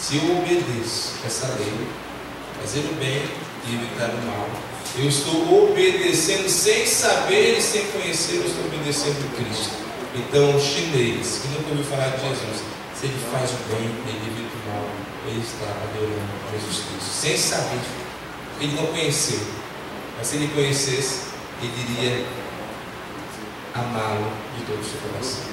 Se eu obedeço essa lei, fazer o bem e evitar o mal, eu estou obedecendo sem saber e sem conhecer, eu estou obedecendo Cristo. Então, o chinês, que nunca ouviu falar de Jesus, se ele faz o bem, ele evita o mal, ele está adorando Jesus Cristo, sem saber. Ele não conheceu, mas se ele conhecesse, ele iria amá-lo de todo o seu coração.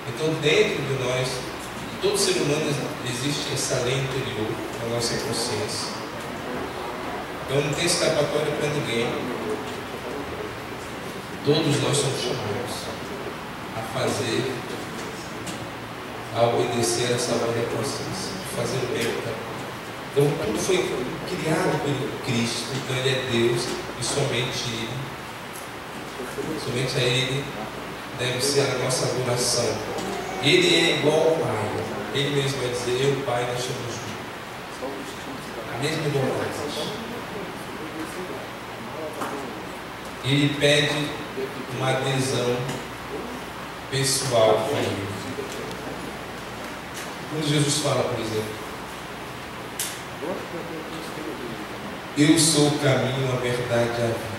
Então, dentro de nós, de todo ser humano, existe essa lei interior na nossa consciência. Então, não tem escapatória para ninguém. Todos nós somos chamados a fazer, a obedecer essa lei da consciência, a fazer o bem. Então, tudo foi criado por Cristo. Então, Ele é Deus e somente a Ele deve ser a nossa adoração. Ele é igual ao Pai. Ele mesmo vai dizer: eu e o Pai, nós somos um. A mesma igualdade. Ele pede uma adesão pessoal com Ele. Quando Jesus fala, por exemplo: eu sou o caminho, a verdade e a vida.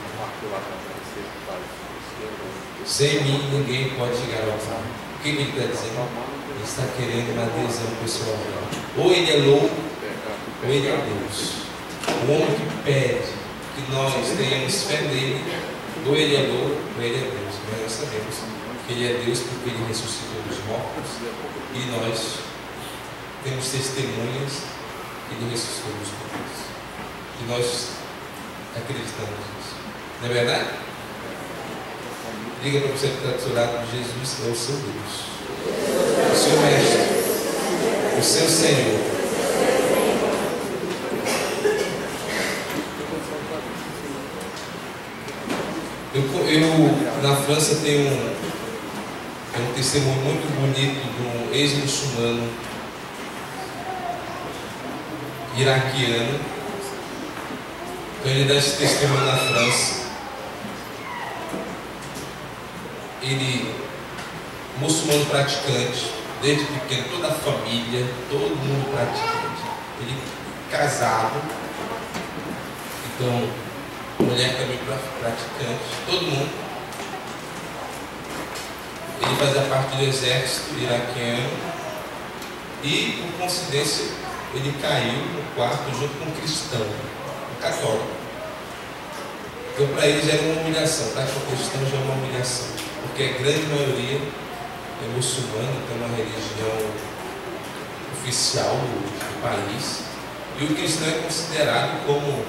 Sem mim ninguém pode chegar ao Pai. O que ele está dizendo? Ele está querendo uma adesão pessoal. Ou ele é louco, ou ele é Deus. O homem que pede que nós tenhamos fé nele, ou ele é louco, ou ele é Deus. Mas nós sabemos que ele é Deus porque ele ressuscitou dos mortos, e nós temos testemunhas que ele ressuscitou dos mortos. E nós acreditamos nisso. Não é verdade? Diga para você que está do seu lado: Jesus é o seu Deus, o seu Mestre, o seu Senhor. Eu na França tenho um testemunho muito bonito de um ex-muçulmano iraquiano. Então ele dá esse testemunho na França. Ele, muçulmano praticante, desde pequeno, toda a família, todo mundo praticante. Ele casado, então mulher também praticante, todo mundo. Ele fazia parte do exército iraquiano e, por coincidência, ele caiu no quarto junto com um cristão, um católico. Então, para eles era uma humilhação. Para o cristão já é uma humilhação, porque a grande maioria é muçulmana, tem uma religião oficial do país, e o cristão é considerado como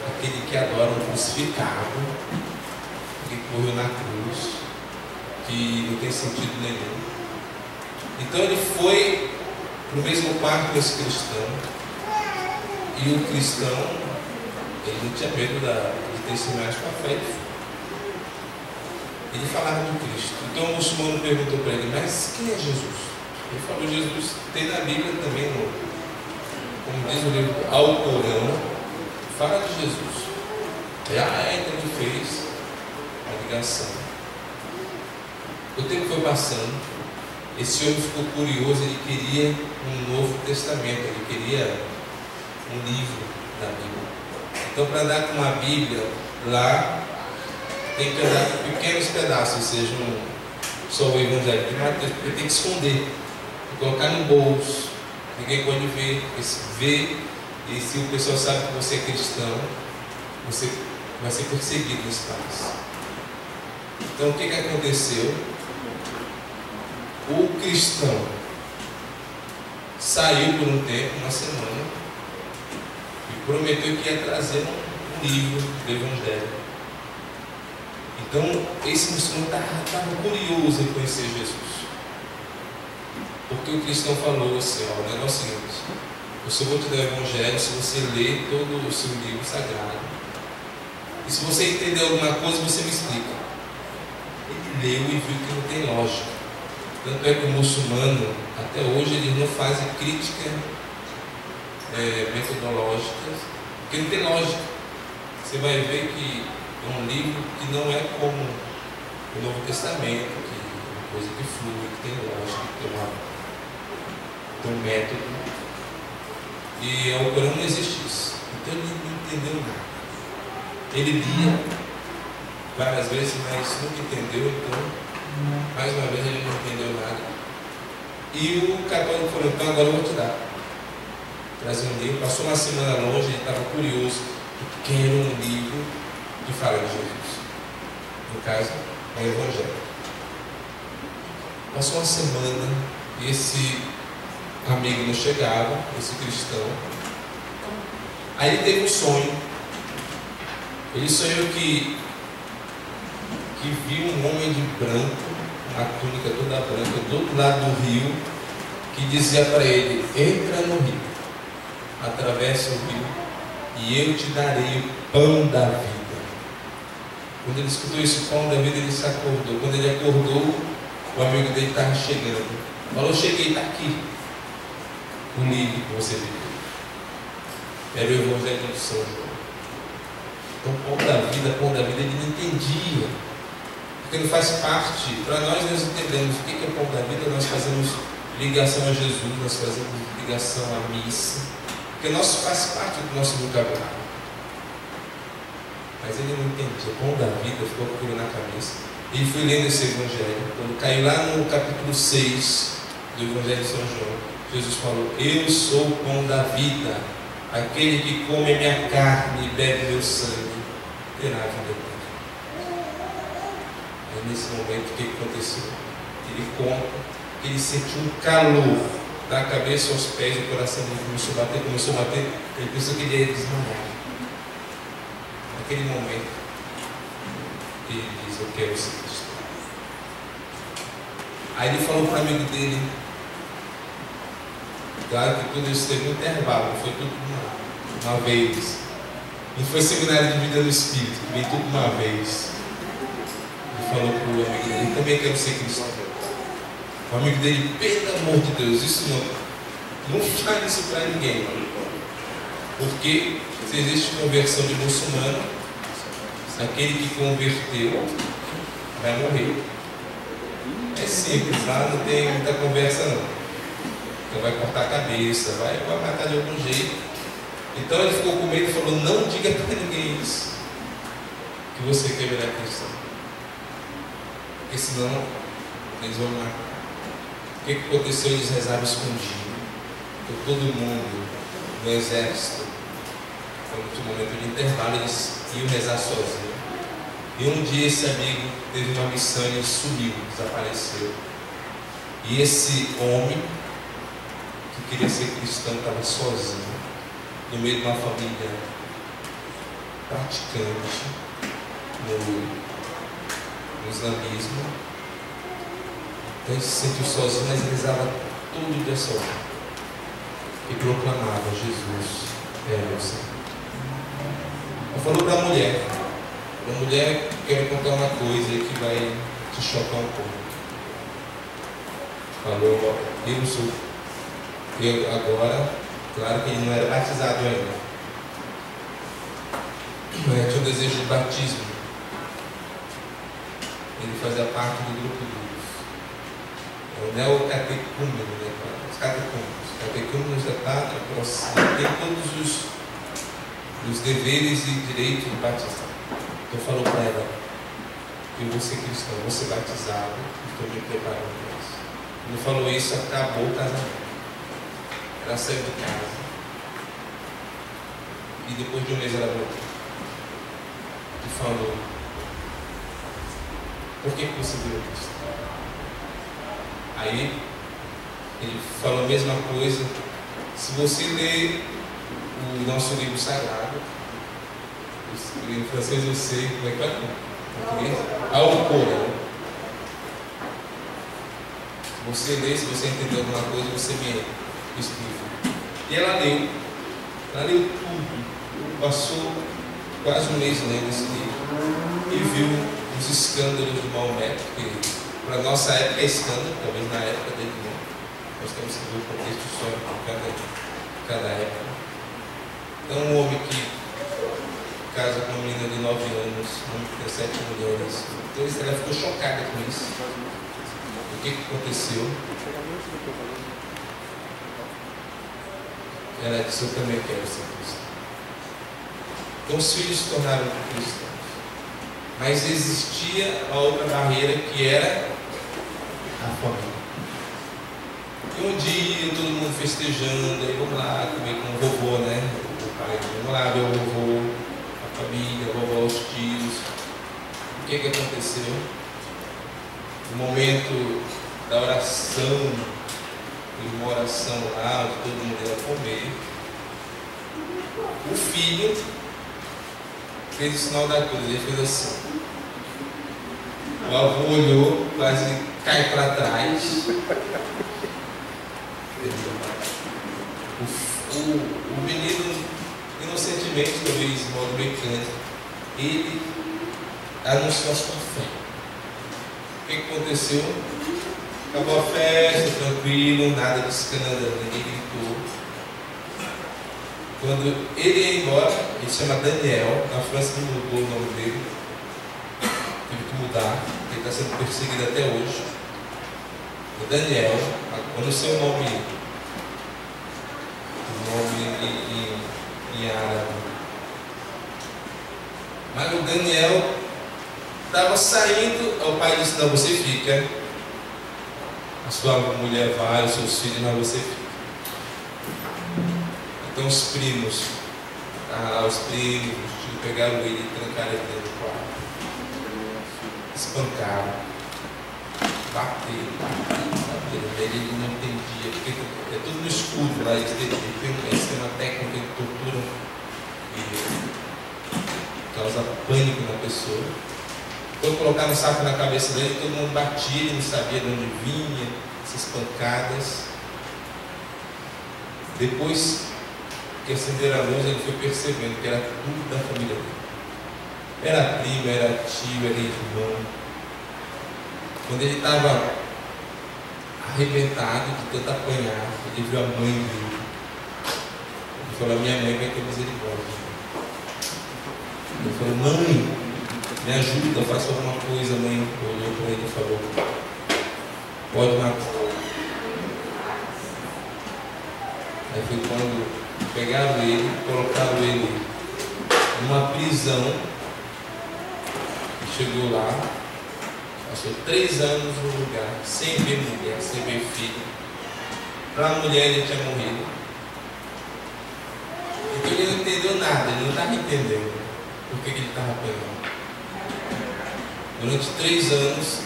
aquele que adora um crucificado, que morreu na cruz, que não tem sentido nenhum. Então ele foi para o mesmo quarto com esse cristão, e o cristão, ele não tinha medo de testemunhar com a fé. Ele falava do Cristo. Então o muçulmano perguntou para ele: mas quem é Jesus? Ele falou: Jesus tem na Bíblia também, como diz o livro Alcorão, fala de Jesus. Então ele fez a ligação. O tempo foi passando, esse homem ficou curioso, ele queria um Novo Testamento, ele queria um livro da Bíblia. Então, para andar com uma Bíblia lá, tem que andar com pequenos pedaços, ou seja, só o Evangelho de Mateus, porque tem que esconder, colocar no bolso, ninguém pode ver, e se o pessoal sabe que você é cristão, você vai ser perseguido nesse país. Então, o que aconteceu? O cristão saiu por um tempo, uma semana, e prometeu que ia trazer um livro do Evangelho. Então, esse muçulmano estava curioso em conhecer Jesus, porque o cristão falou assim: ó, o negócio é o seguinte, eu só vou te dar o Evangelho se você ler todo o seu livro sagrado, e se você entender alguma coisa, você me explica. Ele leu e viu que não tem lógica. Tanto é que o muçulmano, até hoje, eles não fazem crítica metodológica, porque não tem lógica. Você vai ver que é um livro que não é como o Novo Testamento, que é uma coisa que flui, que tem lógica, que tem uma... tem um método. E o Corão não existe isso. Então ele não entendeu nada. Ele lia várias vezes, mas nunca entendeu. Então, mais uma vez, ele não entendeu nada. E o católico falou: então agora eu vou te dar. Trazia um livro. Passou uma semana longe, ele estava curioso. Quero um livro que fala de Jesus. No caso, é o Evangelho. Passou uma semana e esse amigo não chegava, esse cristão. Aí ele teve um sonho. Ele sonhou que viu um homem de branco, uma túnica toda branca, do outro lado do rio, que dizia para ele: entra no rio, atravessa o rio, e eu te darei o pão da vida. Quando ele escutou esse pão da vida, ele se acordou. Quando ele acordou, o amigo dele estava chegando. Falou: cheguei, está aqui o livro que você viu. Era o Evangelho de São João. Então, pão da vida, ele não entendia. Porque não faz parte. Para nós entendemos o que é pão da vida. Nós fazemos ligação a Jesus, nós fazemos ligação à missa. Porque nós faz parte do nosso vocabulário. Mas ele não entendia. Pão da vida ficou com aquilo na cabeça. Ele foi lendo esse Evangelho. Quando caiu lá no capítulo 6 do Evangelho de São João, Jesus falou: eu sou o pão da vida. Aquele que come a minha carne e bebe meu sangue terá a vida eterna. Aí nesse momento, o que aconteceu? Ele conta que ele sentiu um calor da cabeça aos pés, o coração dele começou a bater, ele pensou que ele ia desmaiar. Naquele momento, ele diz: eu quero ser cristão. Aí ele falou para o amigo dele. Claro que tudo isso teve um intervalo, não foi tudo uma vez. Não foi seminário de vida do Espírito, que veio tudo uma vez. Ele falou para o amigo dele: eu também quero ser cristão. O amigo dele: pelo amor de Deus, isso não fale isso para ninguém. Porque se existe conversão de muçulmano, aquele que converteu vai morrer. É simples, lá não tem muita conversa não. Então vai cortar a cabeça, vai matar de algum jeito. Então ele ficou com medo e falou: não diga para ninguém isso, que você quer virar cristão, porque senão eles vão matar. O que aconteceu? Eles rezavam escondido. Então todo mundo no exército, quando tinha um momento de intervalo, eles iam rezar sozinhos. E um dia esse amigo teve uma missão e ele sumiu, desapareceu. E esse homem que queria ser cristão estava sozinho, no meio de uma família praticante no islamismo. Então ele se sentiu sozinho, mas rezava todo dia sozinho e proclamava: Jesus é meu Senhor. Eu falou para a mulher: quero contar uma coisa que vai te chocar um pouco. Falou: eu agora, claro que ele não era batizado ainda, mas tinha um desejo de batismo. Ele fazia parte do grupo dos neocatecúmenos, né? Os catecúmenos. Os catecúmenos já tem todos os deveres e direitos de batizar. Então falou para ela: eu vou ser cristão, vou ser batizado, estou me preparando para isso. Quando falou isso, acabou o casamento. Ela saiu de casa. E depois de um mês ela voltou. E falou: por que você virou cristão? Aí ele falou a mesma coisa. Se você ler o nosso livro sagrado, em francês eu sei como é que é, Alcorão. Se você ler, se você entender alguma coisa, você me explica. E ela leu tudo, passou quase um mês lendo esse livro e viu os escândalos de Maomé, que para a nossa época é escândalo, talvez na época dele não. Nós temos que ver o contexto histórico de cada época. Então, um homem que casa com uma menina de 9 anos, um homem que tem 7 mulheres. Então, ela ficou chocada com isso. O que aconteceu? Ela disse: eu também quero ser cristã. Então os filhos se tornaram cristãos. Mas existia a outra barreira, que era a família. E um dia, todo mundo festejando, aí vamos lá comer com o vovô, né? O pai, vamos lá ver o vovô, a família, a vovó, os tios. O que aconteceu? No momento da oração, de uma oração lá, onde todo mundo ia comer, o filho fez o sinal da cruz, ele fez assim. O avô olhou, quase cai para trás. O menino, inocentemente, talvez de modo mecânico, ele anunciou a sua fé. O que aconteceu? Acabou a festa, tranquilo, nada de escândalo, ninguém gritou. Quando ele ia embora, ele se chama Daniel, na França não mudou o nome dele, teve que mudar, ele está sendo perseguido até hoje. O Daniel, anunciou o nome em árabe. Mas o Daniel estava saindo, o pai disse: não, você fica, a sua mulher vai, os seus filhos, mas você fica. Então os primos, os tios pegaram ele e trancaram ele dentro do quarto, espancaram, bateram. Ele não entendia, porque é tudo no escuro lá, eles têm uma técnica de tortura que causa pânico na pessoa. Então colocaram um saco na cabeça dele, todo mundo batia, ele não sabia de onde vinha essas pancadas. Depois que acenderam a luz, ele foi percebendo que era tudo da família dele. Era primo, era tio, era irmão. Quando ele estava arrebentado de tanto apanhar, ele viu a mãe dele. Ele falou: minha mãe vai ter misericórdia. Ele falou: mãe, me ajuda, faça alguma coisa. A mãe olhou para ele e falou: pode matar. Aí foi quando pegaram ele, colocaram ele numa prisão. Chegou lá, passou 3 anos no lugar, sem ver mulher, sem ver filho. Para a mulher ele tinha morrido. Então ele não entendeu nada, ele não estava entendendo por que ele estava apanhando. Durante 3 anos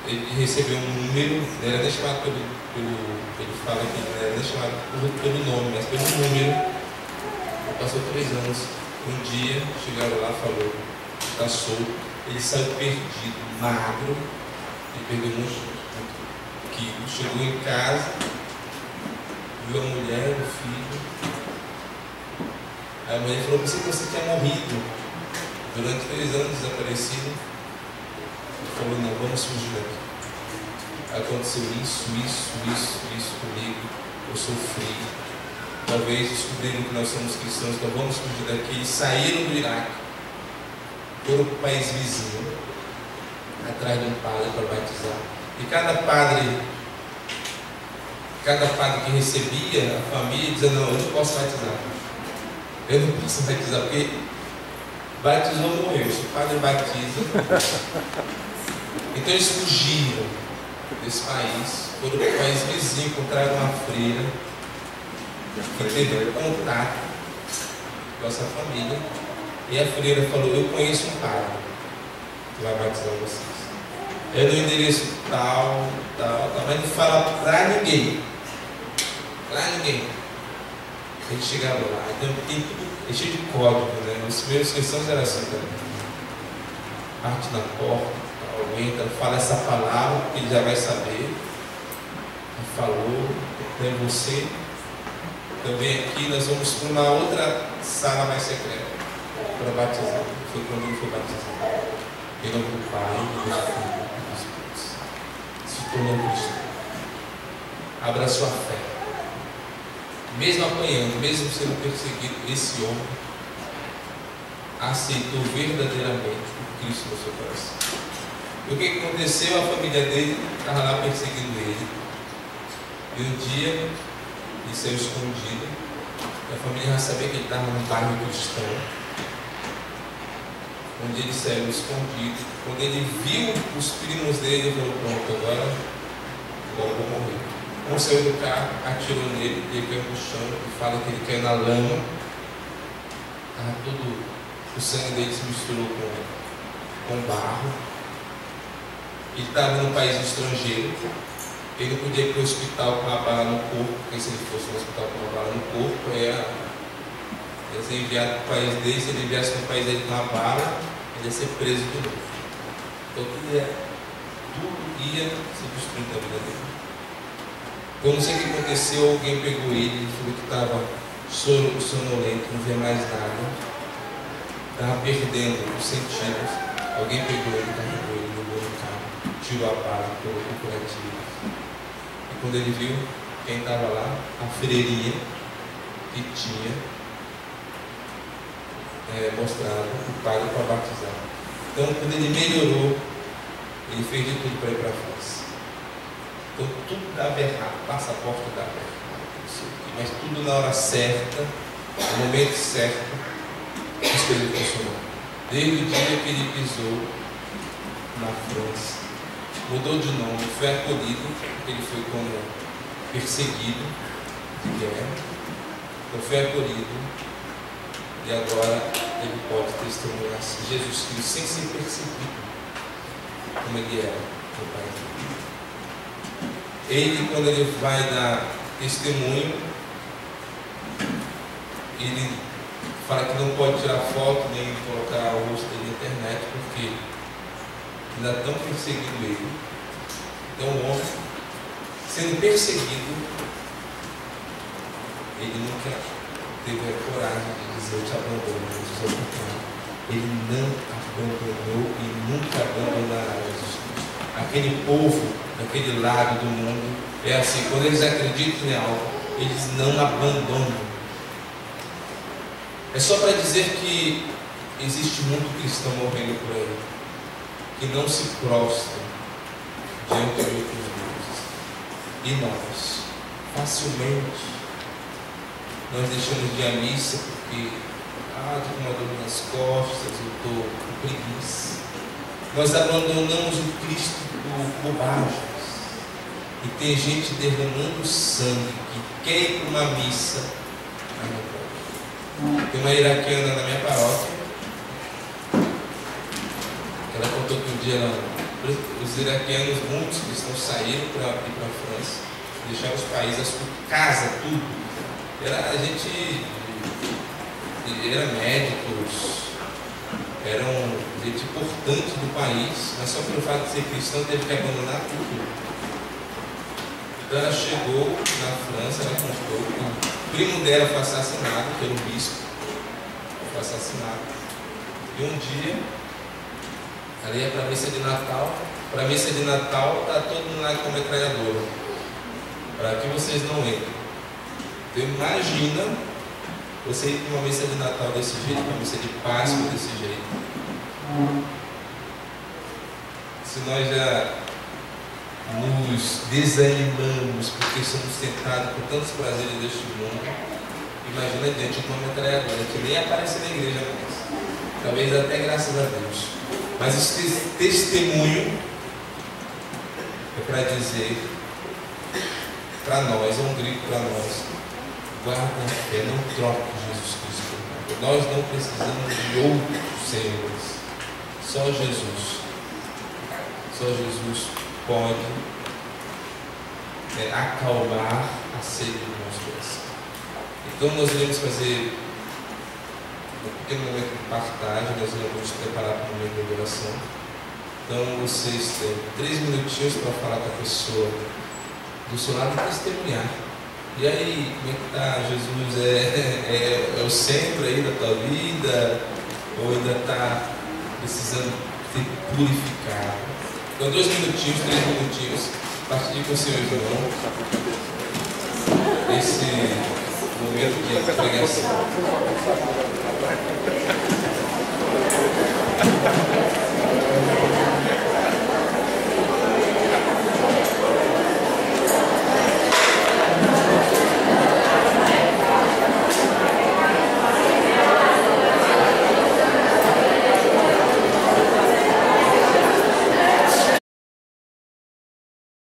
ele recebeu um número, não era nem chamado ele fala que não era nem chamado pelo nome, mas pelo número. Ele passou 3 anos. Um dia chegaram lá e falou: está solto. Ele saiu perdido, magro, e perdeu uns quilos. Chegou em casa, viu a mulher, o filho. Aí a mulher falou: pensei que você tinha morrido. Durante 3 anos desaparecido. Ele falou: não, vamos fugir daqui. Aconteceu isso comigo. Eu sofri. Talvez descobriram que nós somos cristãos, então vamos fugir daqui. E saíram do Iraque, foram para o país vizinho, atrás de um padre para batizar. E cada padre que recebia a família dizia: não, eu não posso batizar. Eu não posso batizar, porque batizou, morreu. Se o padre batiza. Então eles fugiram desse país, foram para o país vizinho, encontraram uma freira que teve contato com essa família. E a freira falou: eu conheço um padre que vai batizar vocês. É no endereço tal, mas não fala para ninguém. Para ninguém. A gente chegava lá, então tem tudo, é cheio de código, né? Os primeiros cristãos eram assim também. Bate na porta, alguém fala essa palavra, porque ele já vai saber. Ele falou, tem você. Também aqui nós vamos para uma outra sala mais secreta para batizar. Foi quando ele foi batizado. Em nome do Pai, do Filho e do Espírito. Se tornou cristão. Abra sua fé. Mesmo apanhando, mesmo sendo perseguido, esse homem aceitou verdadeiramente o Cristo no seu coração. E o que aconteceu? A família dele estava lá perseguindo ele. E um dia ele saiu escondido, A família já sabia que ele estava num bairro cristão, onde ele saiu escondido. Quando ele viu os primos dele, ele falou: pronto, agora eu vou morrer. Um saiu do carro, atirou nele, ele caiu no chão e fala que ele caiu na lama. Todo o sangue dele se misturou com barro. Ele estava num país estrangeiro. Ele não podia ir para o hospital com uma bala no corpo, porque se ele fosse no hospital com uma bala no corpo, ia ser enviado para o país dele. Se ele enviasse para o país dele com uma bala, ele ia ser preso de novo. Então tudo ia se destruindo da vida dele. Eu não sei o que aconteceu, alguém pegou ele falou que estava sonolento, não via mais nada, estava perdendo os sentidos. Alguém pegou ele, carregou ele, levou no carro, tirou a bala, colocou o curativo. E quando ele viu quem estava lá, a freirinha que tinha mostrado o padre para batizar. Então, quando ele melhorou, ele fez de tudo para ir para a França. Então, tudo dava errado, passaporte dava errado, mas tudo na hora certa, no momento certo, as coisas funcionaram. Desde o dia que ele pisou na França, mudou de nome, foi acolhido, porque ele foi como perseguido de guerra, então foi acolhido, e agora ele pode testemunhar Jesus Cristo sem ser perseguido, como ele era no país dele. Ele, quando ele vai dar testemunho, ele fala que não pode tirar foto nem colocar o rosto dele na internet, porque ainda estão perseguindo ele. Então, o homem, sendo perseguido, ele nunca teve a coragem de dizer: eu te abandono. Ele não abandonou e nunca abandonará Jesus Cristo. Aquele povo, daquele lado do mundo, é assim: quando eles acreditam em algo, eles não abandonam. É só para dizer que existe muito cristão morrendo por aí, que não se prostra diante de outros deuses. E nós, facilmente, nós deixamos de ir à missa porque estou com uma dor nas costas, eu estou com preguiça. Nós abandonamos o Cristo por bobagens. E tem gente derramando sangue que quer ir para uma missa, mas não pode. Tem uma iraquiana na minha paróquia, ela contou que um dia os iraquianos, muitos cristãos, saíram para ir para a França, deixaram os países, a casa, tudo. A gente era médicos, eram gente importante do país, mas só pelo fato de ser cristão teve que abandonar tudo. Então ela chegou na França, ela contou que o primo dela foi assassinado pelo bispo, foi assassinado. E um dia ela ia para a missa de Natal. Para a missa de Natal está todo mundo lá com metralhadora, para que vocês não entrem. Então imagina você ir para uma missa de Natal desse jeito, uma missa de Páscoa desse jeito. Se nós já nos desanimamos porque somos tentados por tantos prazeres deste mundo, imagina diante de uma metralhadora que nem aparece na igreja mais. Talvez até graças a Deus. Mas esse testemunho é para dizer para nós, é um grito para nós: guarda a fé, não troque Jesus Cristo por nada. Nós não precisamos de outros senhores, só Jesus. Só Jesus pode acalmar a sede do nosso coração. Então nós iremos fazer um pequeno momento de partagem, nós vamos preparar para o momento de oração. Então vocês têm 3 minutinhos para falar com a pessoa do seu lado e testemunhar. E aí, como é que está? Jesus é o centro aí da tua vida? Ou ainda está precisando ser purificado? Então 2 minutinhos, 3 minutinhos, partilhe com o seu irmão esse momento de pregação.